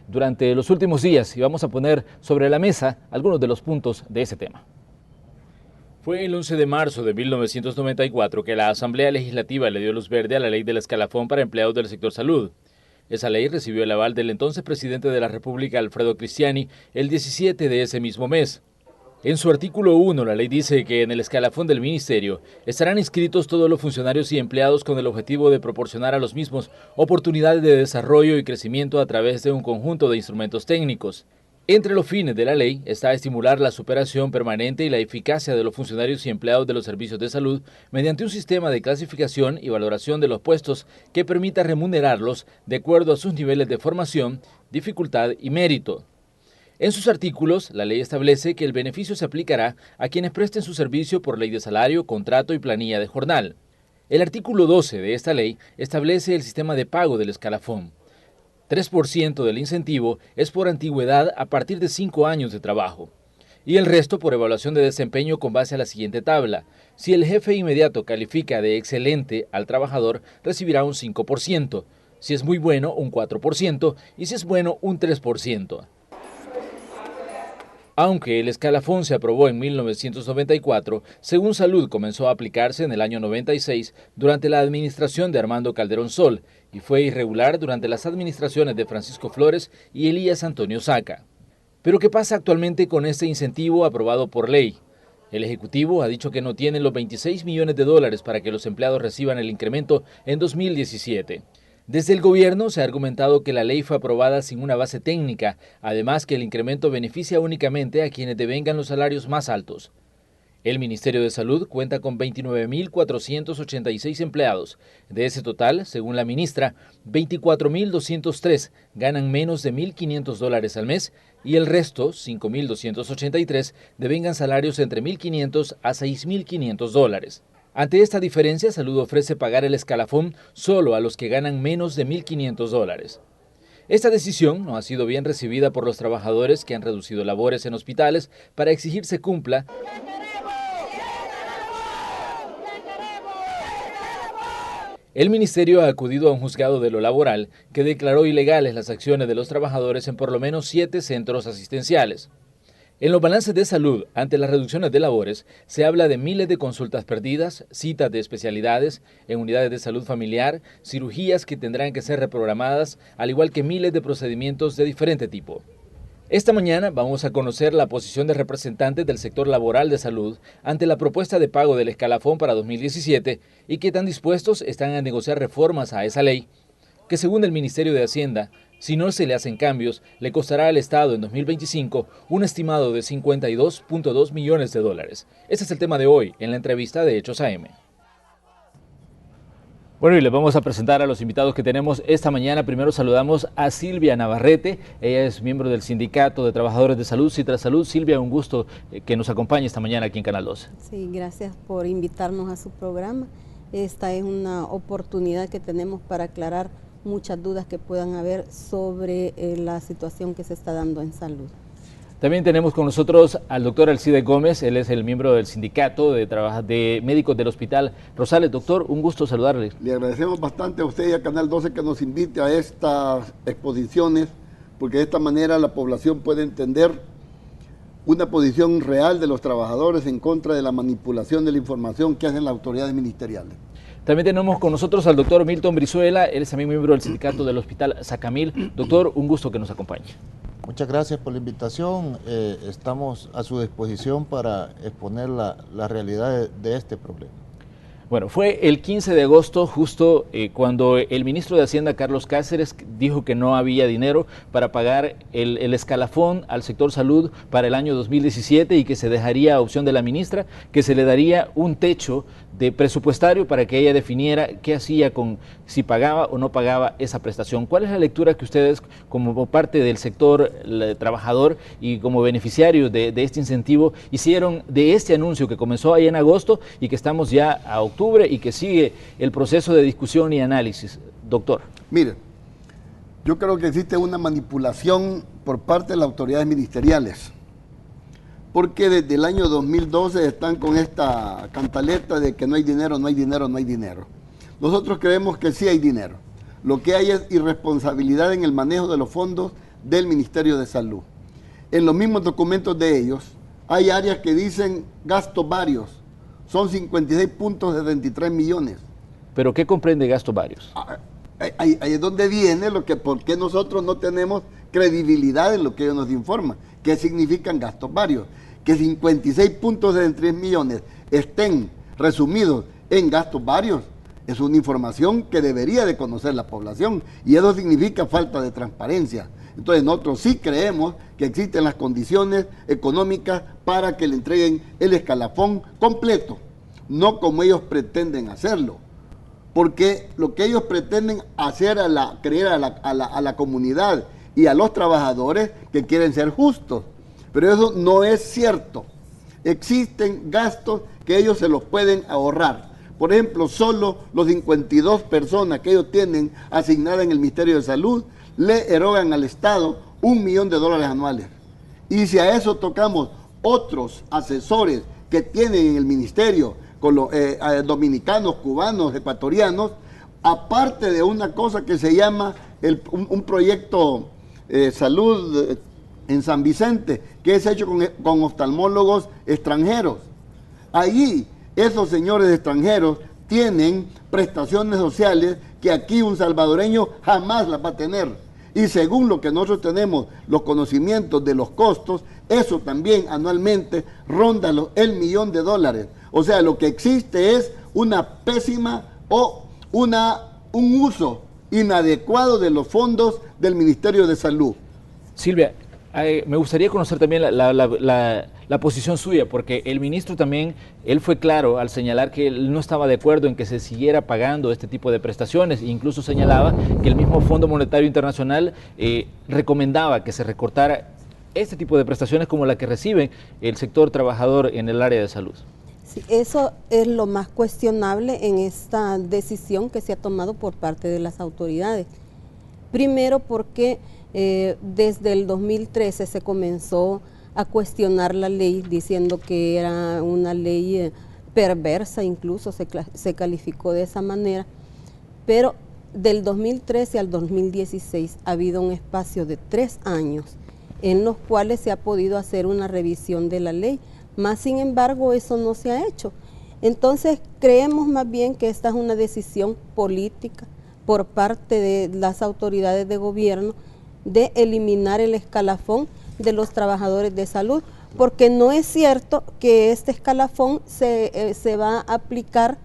durante los últimos días y vamos a poner sobre la mesa algunos de los puntos de ese tema. Fue el 11 de marzo de 1994 que la Asamblea Legislativa le dio luz verde a la ley del escalafón para empleados del sector salud. Esa ley recibió el aval del entonces presidente de la República, Alfredo Cristiani, el 17 de ese mismo mes. En su artículo 1, la ley dice que en el escalafón del ministerio estarán inscritos todos los funcionarios y empleados con el objetivo de proporcionar a los mismos oportunidades de desarrollo y crecimiento a través de un conjunto de instrumentos técnicos. Entre los fines de la ley está estimular la superación permanente y la eficacia de los funcionarios y empleados de los servicios de salud mediante un sistema de clasificación y valoración de los puestos que permita remunerarlos de acuerdo a sus niveles de formación, dificultad y mérito. En sus artículos, la ley establece que el beneficio se aplicará a quienes presten su servicio por ley de salario, contrato y planilla de jornal. El artículo 12 de esta ley establece el sistema de pago del escalafón. 3% del incentivo es por antigüedad a partir de 5 años de trabajo y el resto por evaluación de desempeño con base a la siguiente tabla. Si el jefe inmediato califica de excelente al trabajador, recibirá un 5%, si es muy bueno, un 4% y si es bueno, un 3%. Aunque el escalafón se aprobó en 1994, según Salud comenzó a aplicarse en el año 96 durante la administración de Armando Calderón Sol y fue irregular durante las administraciones de Francisco Flores y Elías Antonio Saca. Pero ¿qué pasa actualmente con este incentivo aprobado por ley? El Ejecutivo ha dicho que no tienen los 26 millones de dólares para que los empleados reciban el incremento en 2017. Desde el gobierno se ha argumentado que la ley fue aprobada sin una base técnica, además que el incremento beneficia únicamente a quienes devengan los salarios más altos. El Ministerio de Salud cuenta con 29.486 empleados. De ese total, según la ministra, 24.203 ganan menos de $1.500 al mes y el resto, 5.283, devengan salarios entre $1.500 a $6.500. Ante esta diferencia, Salud ofrece pagar el escalafón solo a los que ganan menos de $1.500. Esta decisión no ha sido bien recibida por los trabajadores que han reducido labores en hospitales para exigir se cumpla. El ministerio ha acudido a un juzgado de lo laboral que declaró ilegales las acciones de los trabajadores en por lo menos 7 centros asistenciales. En los balances de salud, ante las reducciones de labores, se habla de miles de consultas perdidas, citas de especialidades, en unidades de salud familiar, cirugías que tendrán que ser reprogramadas, al igual que miles de procedimientos de diferente tipo. Esta mañana vamos a conocer la posición de representantes del sector laboral de salud ante la propuesta de pago del escalafón para 2017 y qué tan dispuestos están a negociar reformas a esa ley, que según el Ministerio de Hacienda, si no se le hacen cambios, le costará al Estado en 2025 un estimado de $52.2 millones. Este es el tema de hoy en la entrevista de Hechos AM. Bueno, y les vamos a presentar a los invitados que tenemos esta mañana. Primero saludamos a Silvia Navarrete. Ella es miembro del Sindicato de Trabajadores de Salud, Citra Salud. Silvia, un gusto que nos acompañe esta mañana aquí en Canal 12. Sí, gracias por invitarnos a su programa. Esta es una oportunidad que tenemos para aclarar muchas dudas que puedan haber sobre la situación que se está dando en salud. También tenemos con nosotros al doctor Alcide Gómez. Él es el miembro del sindicato de médicos del Hospital Rosales. Doctor, un gusto saludarle. Le agradecemos bastante a usted y a Canal 12 que nos invite a estas exposiciones, porque de esta manera la población puede entender una posición real de los trabajadores en contra de la manipulación de la información que hacen las autoridades ministeriales. También tenemos con nosotros al doctor Milton Brizuela. Él es también miembro del sindicato del Hospital Sacamil. Doctor, un gusto que nos acompañe. Muchas gracias por la invitación. Estamos a su disposición para exponer la realidad de este problema. Bueno, fue el 15 de agosto, justo cuando el ministro de Hacienda, Carlos Cáceres, dijo que no había dinero para pagar el escalafón al sector salud para el año 2017 y que se dejaría a opción de la ministra, que se le daría un techo de presupuestario para que ella definiera qué hacía con si pagaba o no pagaba esa prestación. ¿Cuál es la lectura que ustedes, como parte del sector trabajador y como beneficiarios de este incentivo, hicieron de este anuncio que comenzó ahí en agosto y que estamos ya a octubre y que sigue el proceso de discusión y análisis? Doctor. Mire, yo creo que existe una manipulación por parte de las autoridades ministeriales, porque desde el año 2012 están con esta cantaleta de que no hay dinero, no hay dinero, no hay dinero. Nosotros creemos que sí hay dinero. lo que hay es irresponsabilidad en el manejo de los fondos del Ministerio de Salud. En los mismos documentos de ellos hay áreas que dicen gastos varios, son 56.73 millones. ¿Pero qué comprende gastos varios? Ahí es donde viene por qué nosotros no tenemos credibilidad en lo que ellos nos informan. ¿Qué significan gastos varios? Que 56.73 millones estén resumidos en gastos varios es una información que debería de conocer la población, y eso significa falta de transparencia. Entonces nosotros sí creemos que existen las condiciones económicas para que le entreguen el escalafón completo, no como ellos pretenden hacerlo, porque lo que ellos pretenden hacer creer a la comunidad y a los trabajadores que quieren ser justos, pero eso no es cierto. Existen gastos que ellos se los pueden ahorrar. Por ejemplo, solo los 52 personas que ellos tienen asignadas en el Ministerio de Salud le erogan al Estado $1 millón anuales. Y si a eso tocamos otros asesores que tienen en el ministerio, con los dominicanos, cubanos, ecuatorianos, aparte de una cosa que se llama un proyecto salud en San Vicente, que es hecho con oftalmólogos extranjeros. Allí esos señores extranjeros tienen prestaciones sociales que aquí un salvadoreño jamás las va a tener. Y según lo que nosotros tenemos, los conocimientos de los costos, eso también anualmente ronda el $1 millón. O sea, lo que existe es una pésima o un uso inadecuado de los fondos del Ministerio de Salud. Silvia, me gustaría conocer también la posición suya, porque el ministro también, él fue claro al señalar que él no estaba de acuerdo en que se siguiera pagando este tipo de prestaciones, e incluso señalaba que el mismo Fondo Monetario Internacional recomendaba que se recortara este tipo de prestaciones como la que recibe el sector trabajador en el área de salud. Sí, eso es lo más cuestionable en esta decisión que se ha tomado por parte de las autoridades. Primero porque desde el 2013 se comenzó a cuestionar la ley diciendo que era una ley perversa, incluso se calificó de esa manera, pero del 2013 al 2016 ha habido un espacio de 3 años en los cuales se ha podido hacer una revisión de la ley, más sin embargo eso no se ha hecho. Entonces creemos más bien que esta es una decisión política por parte de las autoridades de gobierno de eliminar el escalafón de los trabajadores de salud, porque no es cierto que este escalafón se va a aplicar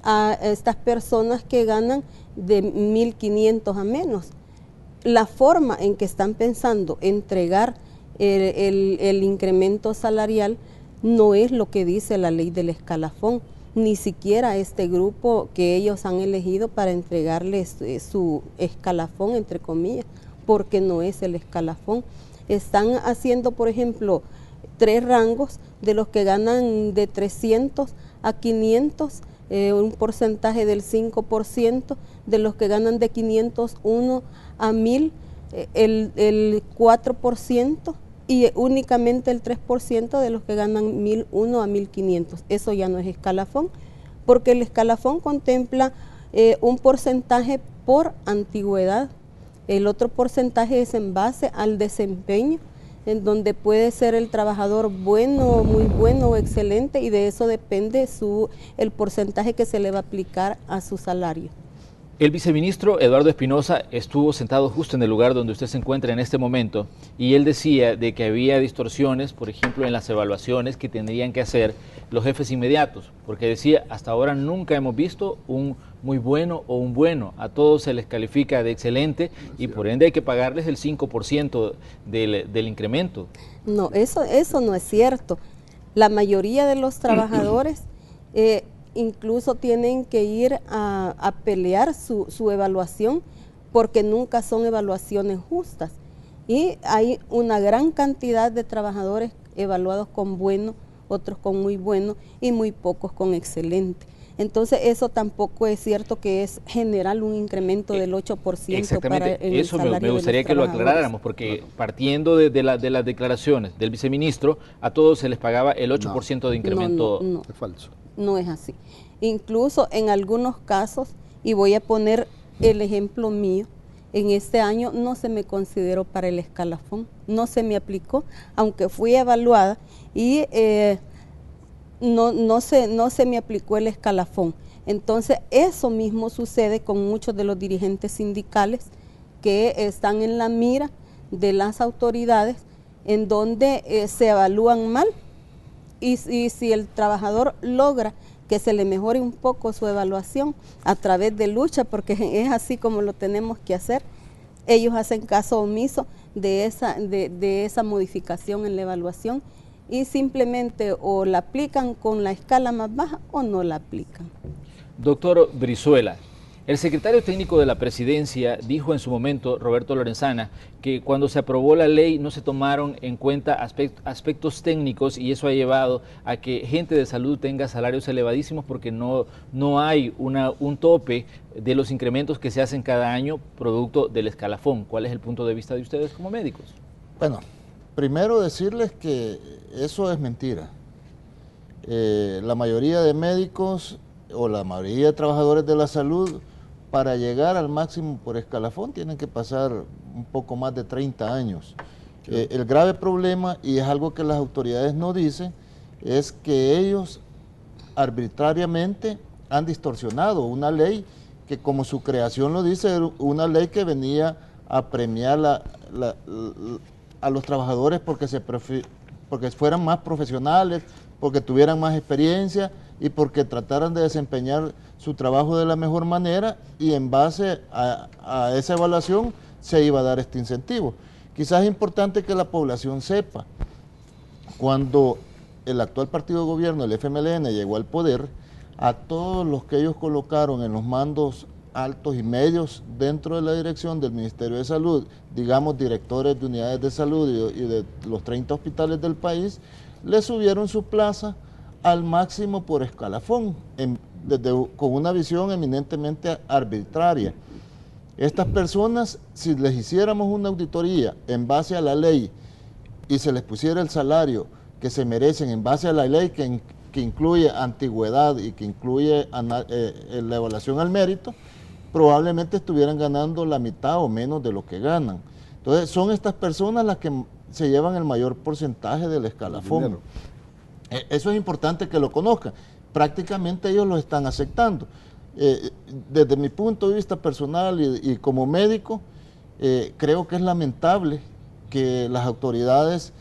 a estas personas que ganan de 1.500 a menos. La forma en que están pensando entregar el incremento salarial no es lo que dice la ley del escalafón, ni siquiera este grupo que ellos han elegido para entregarles su escalafón, entre comillas, porque no es el escalafón. Están haciendo, por ejemplo, 3 rangos de los que ganan de 300 a 500, un porcentaje del 5%, de los que ganan de 501 a 1000, el 4%, y únicamente el 3% de los que ganan 1001 a 1500. Eso ya no es escalafón, porque el escalafón contempla un porcentaje por antigüedad. El otro porcentaje es en base al desempeño, en donde puede ser el trabajador bueno, muy bueno o excelente, y de eso depende el porcentaje que se le va a aplicar a su salario. El viceministro Eduardo Espinosa estuvo sentado justo en el lugar donde usted se encuentra en este momento, y él decía de que había distorsiones, por ejemplo, en las evaluaciones que tendrían que hacer los jefes inmediatos, porque decía, hasta ahora nunca hemos visto un muy bueno o un bueno, a todos se les califica de excelente y por ende hay que pagarles el 5% del incremento. No, eso no es cierto. La mayoría de los trabajadores incluso tienen que ir a pelear su evaluación, porque nunca son evaluaciones justas. Y hay una gran cantidad de trabajadores evaluados con bueno, otros con muy bueno y muy pocos con excelente. Entonces eso tampoco es cierto que es general un incremento del 8% para el salario. Me gustaría que lo aclaráramos, porque partiendo de las declaraciones del viceministro, a todos se les pagaba el 8% de incremento. No, es falso. No es así. Incluso en algunos casos, y voy a poner el ejemplo mío. En este año no se me consideró para el escalafón, no se me aplicó, aunque fui evaluada y no se me aplicó el escalafón. Entonces, eso mismo sucede con muchos de los dirigentes sindicales que están en la mira de las autoridades, en donde se evalúan mal, y si el trabajador logra que se le mejore un poco su evaluación a través de lucha, porque es así como lo tenemos que hacer, ellos hacen caso omiso de esa modificación en la evaluación y simplemente o la aplican con la escala más baja o no la aplican. Doctor Brizuela, el secretario técnico de la presidencia dijo en su momento, Roberto Lorenzana, que cuando se aprobó la ley no se tomaron en cuenta aspectos técnicos y eso ha llevado a que gente de salud tenga salarios elevadísimos porque no hay un tope de los incrementos que se hacen cada año producto del escalafón. ¿Cuál es el punto de vista de ustedes como médicos? Bueno, primero decirles que eso es mentira. La mayoría de médicos o la mayoría de trabajadores de la salud, para llegar al máximo por escalafón tienen que pasar un poco más de 30 años. El grave problema, y es algo que las autoridades no dicen, es que ellos arbitrariamente han distorsionado una ley que, como su creación lo dice, era una ley que venía a premiar a los trabajadores porque fueran más profesionales, porque tuvieran más experiencia y porque trataran de desempeñar su trabajo de la mejor manera, y en base a esa evaluación se iba a dar este incentivo. Quizás es importante que la población sepa, cuando el actual partido de gobierno, el FMLN, llegó al poder, a todos los que ellos colocaron en los mandos altos y medios dentro de la dirección del Ministerio de Salud, digamos directores de unidades de salud y de los 30 hospitales del país, le subieron su plaza al máximo por escalafón, con una visión eminentemente arbitraria. Estas personas, si les hiciéramos una auditoría en base a la ley y se les pusiera el salario que se merecen en base a la ley que incluye antigüedad y que incluye la evaluación al mérito, probablemente estuvieran ganando la mitad o menos de lo que ganan. Entonces, son estas personas las que se llevan el mayor porcentaje del escalafón. Eso es importante que lo conozcan. Prácticamente ellos lo están aceptando. Desde mi punto de vista personal y como médico, creo que es lamentable que las autoridades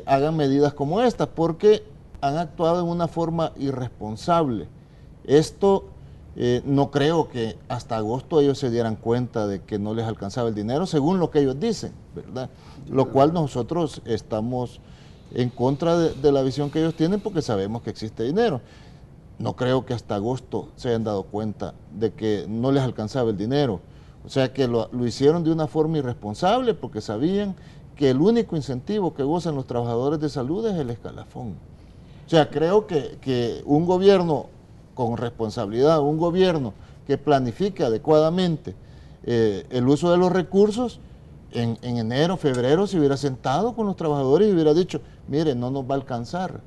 hagan medidas como estas, porque han actuado en una forma irresponsable. Esto no creo que hasta agosto ellos se dieran cuenta de que no les alcanzaba el dinero, según lo que ellos dicen, ¿verdad? Lo cual nosotros estamos en contra de la visión que ellos tienen, porque sabemos que existe dinero. No creo que hasta agosto se hayan dado cuenta de que no les alcanzaba el dinero. O sea que lo hicieron de una forma irresponsable, porque sabían que el único incentivo que gozan los trabajadores de salud es el escalafón. O sea, creo que un gobierno con responsabilidad, un gobierno que planifique adecuadamente el uso de los recursos, en enero, febrero se hubiera sentado con los trabajadores y hubiera dicho, mire, no nos va a alcanzar,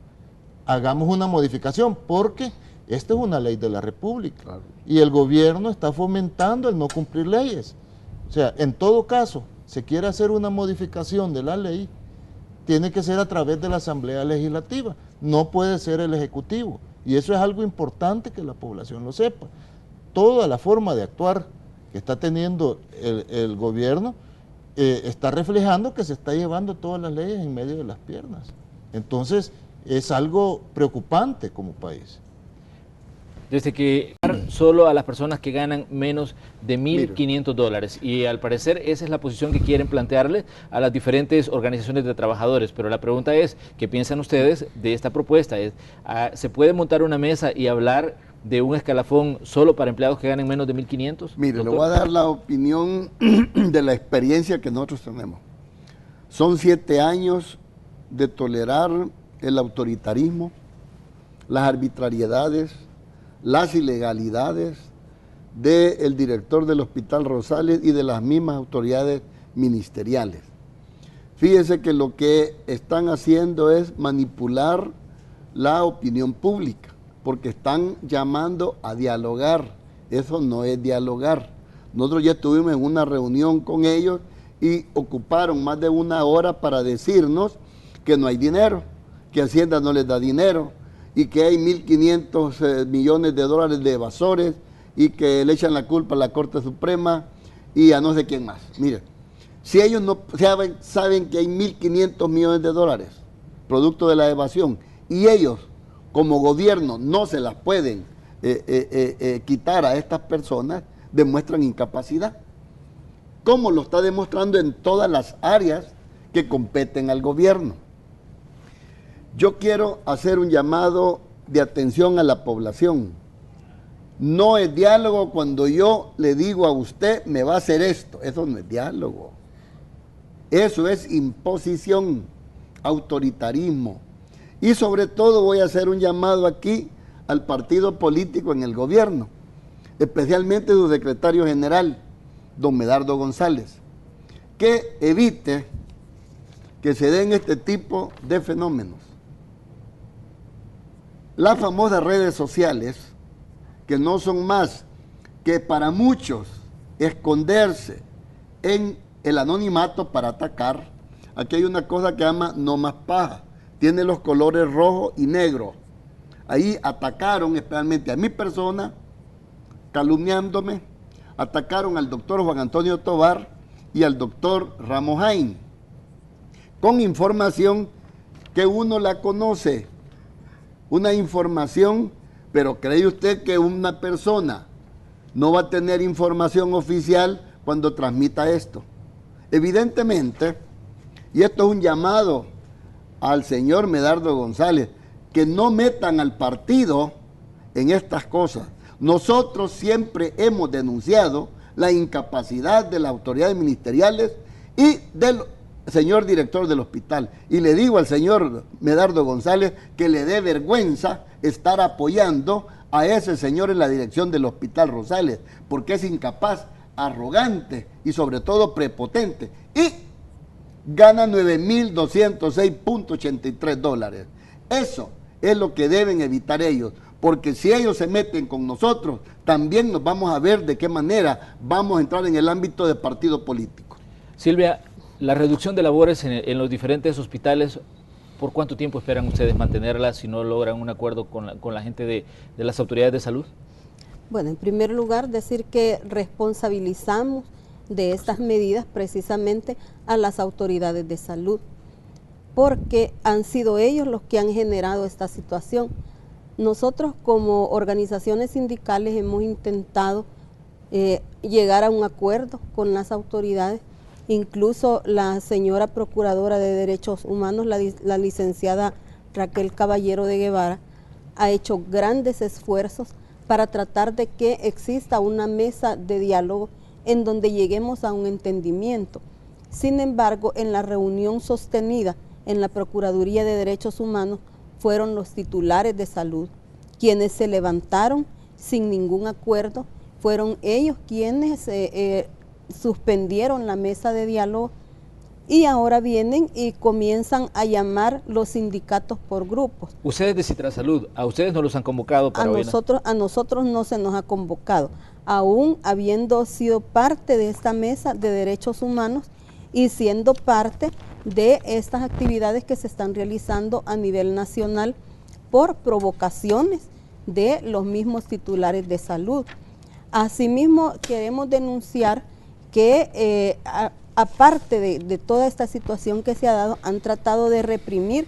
hagamos una modificación, porque esta es una ley de la República, claro, y el gobierno está fomentando el no cumplir leyes. O sea, en todo caso, se quiere hacer una modificación de la ley, tiene que ser a través de la Asamblea Legislativa, no puede ser el Ejecutivo, y eso es algo importante que la población lo sepa. Toda la forma de actuar que está teniendo el gobierno está reflejando que se está llevando todas las leyes en medio de las piernas. Entonces, es algo preocupante como país. Desde que solo a las personas que ganan menos de $1.500, y al parecer esa es la posición que quieren plantearle a las diferentes organizaciones de trabajadores, pero la pregunta es, ¿qué piensan ustedes de esta propuesta? ¿Se puede montar una mesa y hablar de un escalafón solo para empleados que ganen menos de 1.500? Mire, le voy a dar la opinión de la experiencia que nosotros tenemos. Son 7 años de tolerar el autoritarismo, las arbitrariedades, las ilegalidades del director del Hospital Rosales y de las mismas autoridades ministeriales. Fíjense que lo que están haciendo es manipular la opinión pública, porque están llamando a dialogar. Eso no es dialogar. Nosotros ya estuvimos en una reunión con ellos y ocuparon más de 1 hora para decirnos que no hay dinero, que Hacienda no les da dinero y que hay 1.500 millones de dólares de evasores y que le echan la culpa a la Corte Suprema y a no sé quién más. Mire, si ellos no saben que hay 1.500 millones de dólares producto de la evasión y ellos como gobierno no se las pueden quitar a estas personas, demuestran incapacidad, como lo está demostrando en todas las áreas que competen al gobierno. Yo quiero hacer un llamado de atención a la población. No es diálogo cuando yo le digo a usted, me va a hacer esto. Eso no es diálogo. Eso es imposición, autoritarismo. Y sobre todo voy a hacer un llamado aquí al partido político en el gobierno, especialmente su secretario general, don Medardo González, que evite que se den este tipo de fenómenos. Las famosas redes sociales, que no son más que para muchos esconderse en el anonimato para atacar. Aquí hay una cosa que llama no más paja, tiene los colores rojo y negro. Ahí atacaron especialmente a mi persona, calumniándome, atacaron al doctor Juan Antonio Tovar y al doctor Ramos Jain, con información que uno la conoce, una información, pero ¿cree usted que una persona no va a tener información oficial cuando transmita esto? Evidentemente, y esto es un llamado al señor Medardo González, que no metan al partido en estas cosas. Nosotros siempre hemos denunciado la incapacidad de las autoridades ministeriales y del señor director del hospital. Y le digo al señor Medardo González que le dé vergüenza estar apoyando a ese señor en la dirección del Hospital Rosales, porque es incapaz, arrogante y sobre todo prepotente. Y gana 9.206.83 dólares. Eso es lo que deben evitar ellos, porque si ellos se meten con nosotros, también nos vamos a ver de qué manera vamos a entrar en el ámbito de partido político. Silvia, la reducción de labores en los diferentes hospitales, ¿por cuánto tiempo esperan ustedes mantenerla si no logran un acuerdo con la gente de las autoridades de salud? Bueno, en primer lugar, decir que responsabilizamos de estas medidas precisamente a las autoridades de salud, porque han sido ellos los que han generado esta situación. Nosotros como organizaciones sindicales hemos intentado llegar a un acuerdo con las autoridades, incluso la señora Procuradora de Derechos Humanos, la licenciada Raquel Caballero de Guevara, ha hecho grandes esfuerzos para tratar de que exista una mesa de diálogo en donde lleguemos a un entendimiento. Sin embargo, en la reunión sostenida en la Procuraduría de Derechos Humanos, fueron los titulares de salud quienes se levantaron sin ningún acuerdo, fueron ellos quienes suspendieron la mesa de diálogo y ahora vienen y comienzan a llamar los sindicatos por grupos. Ustedes de Citrasalud, ¿a ustedes no los han convocado para hoy? A nosotros no se nos ha convocado, aún habiendo sido parte de esta mesa de derechos humanos y siendo parte de estas actividades que se están realizando a nivel nacional por provocaciones de los mismos titulares de salud. Asimismo, queremos denunciar que aparte de toda esta situación que se ha dado, han tratado de reprimir,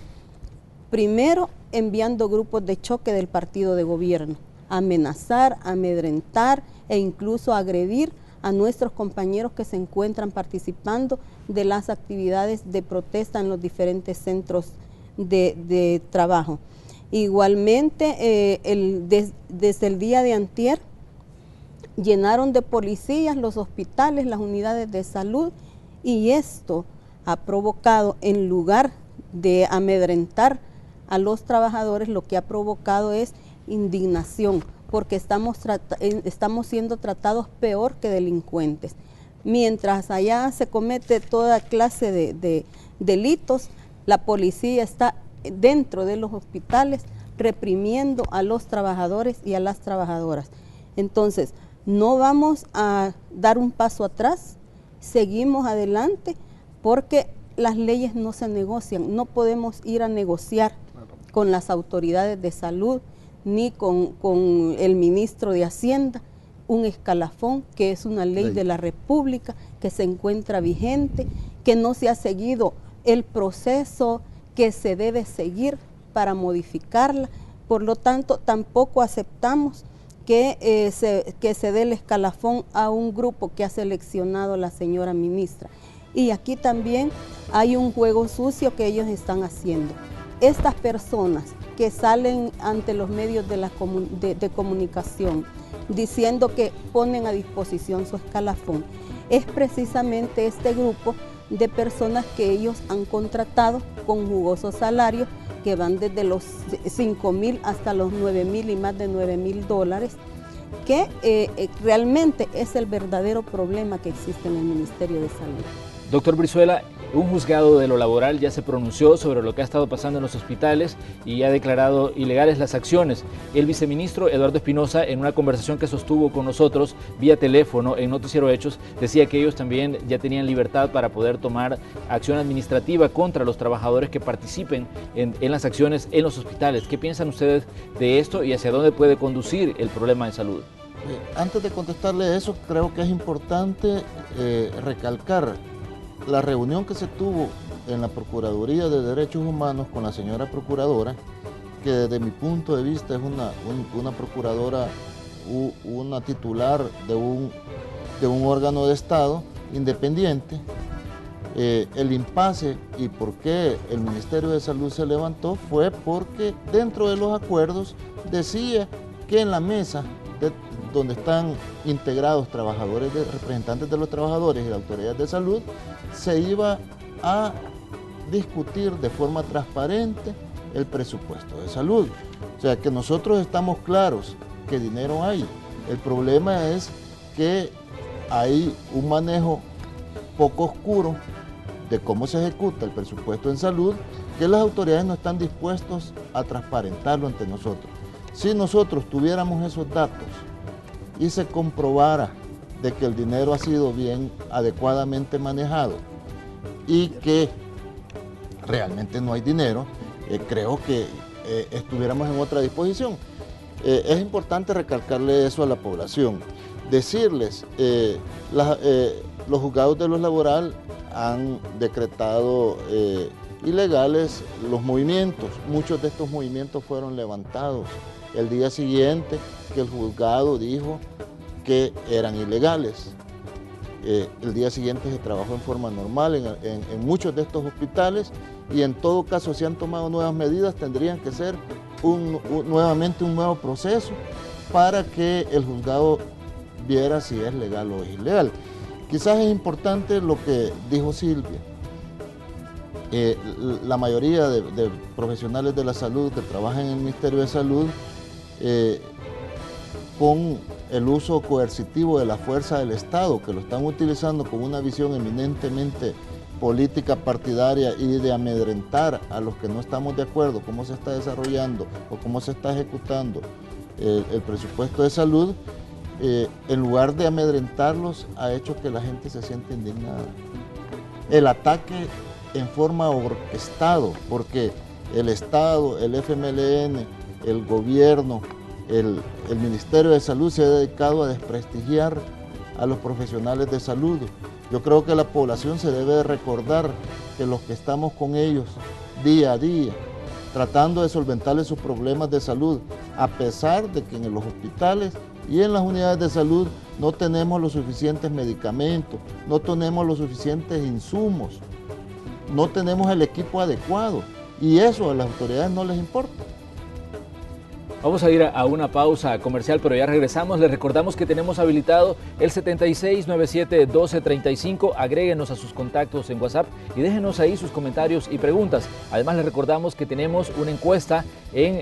primero enviando grupos de choque del partido de gobierno, amenazar, amedrentar e incluso agredir a nuestros compañeros que se encuentran participando de las actividades de protesta en los diferentes centros de trabajo. Igualmente, desde el día de antier, llenaron de policías los hospitales, las unidades de salud, y esto ha provocado, en lugar de amedrentar a los trabajadores, lo que ha provocado es indignación, porque estamos siendo tratados peor que delincuentes. Mientras allá se comete toda clase de delitos, la policía está dentro de los hospitales reprimiendo a los trabajadores y a las trabajadoras. Entonces, No vamos a dar un paso atrás, seguimos adelante porque las leyes no se negocian, no podemos ir a negociar con las autoridades de salud ni con el ministro de Hacienda, un escalafón que es una ley de la República que se encuentra vigente, que no se ha seguido el proceso que se debe seguir para modificarla. Por lo tanto, tampoco aceptamos que se dé el escalafón a un grupo que ha seleccionado la señora ministra. Y aquí también hay un juego sucio que ellos están haciendo. Estas personas que salen ante los medios de comunicación diciendo que ponen a disposición su escalafón, es precisamente este grupo de personas que ellos han contratado con jugosos salarios que van desde los 5,000 hasta los 9,000 y más de 9,000 dólares, que realmente es el verdadero problema que existe en el Ministerio de Salud. Doctor Brizuela, un juzgado de lo laboral ya se pronunció sobre lo que ha estado pasando en los hospitales y ha declarado ilegales las acciones. El viceministro Eduardo Espinosa, en una conversación que sostuvo con nosotros vía teléfono en Noticiero Hechos, decía que ellos también ya tenían libertad para poder tomar acción administrativa contra los trabajadores que participen en las acciones en los hospitales. ¿Qué piensan ustedes de esto y hacia dónde puede conducir el problema de salud? Antes de contestarle eso, creo que es importante recalcar la reunión que se tuvo en la Procuraduría de Derechos Humanos con la señora procuradora, que desde mi punto de vista es una procuradora, una titular de un órgano de Estado independiente. El impasse y por qué el Ministerio de Salud se levantó fue porque dentro de los acuerdos decía que en la mesa donde están integrados representantes de los trabajadores y la autoridad de salud, se iba a discutir de forma transparente el presupuesto de salud. O sea que nosotros estamos claros que dinero hay. El problema es que hay un manejo poco oscuro de cómo se ejecuta el presupuesto en salud, que las autoridades no están dispuestos a transparentarlo ante nosotros. Si nosotros tuviéramos esos datos y se comprobara de que el dinero ha sido bien adecuadamente manejado y que realmente no hay dinero, creo que estuviéramos en otra disposición. Es importante recalcarle eso a la población, decirles, los juzgados de lo laboral han decretado ilegales los movimientos. Muchos de estos movimientos fueron levantados el día siguiente que el juzgado dijo que eran ilegales. El día siguiente se trabajó en forma normal en muchos de estos hospitales y en todo caso si han tomado nuevas medidas tendrían que ser nuevamente un nuevo proceso para que el juzgado viera si es legal o es ilegal. Quizás es importante lo que dijo Silvia. La mayoría de profesionales de la salud que trabajan en el Ministerio de Salud con el uso coercitivo de la fuerza del Estado, que lo están utilizando con una visión eminentemente política partidaria y de amedrentar a los que no estamos de acuerdo cómo se está desarrollando o cómo se está ejecutando el presupuesto de salud, en lugar de amedrentarlos, ha hecho que la gente se sienta indignada. El ataque en forma orquestado, porque el Estado, el FMLN, el gobierno, el Ministerio de Salud se ha dedicado a desprestigiar a los profesionales de salud. Yo creo que la población se debe de recordar que los que estamos con ellos día a día, tratando de solventarles sus problemas de salud, a pesar de que en los hospitales y en las unidades de salud no tenemos los suficientes medicamentos, no tenemos los suficientes insumos, no tenemos el equipo adecuado y eso a las autoridades no les importa. Vamos a ir a una pausa comercial, pero ya regresamos. Les recordamos que tenemos habilitado el 7697-1235. Agréguenos a sus contactos en WhatsApp y déjenos ahí sus comentarios y preguntas. Además, les recordamos que tenemos una encuesta en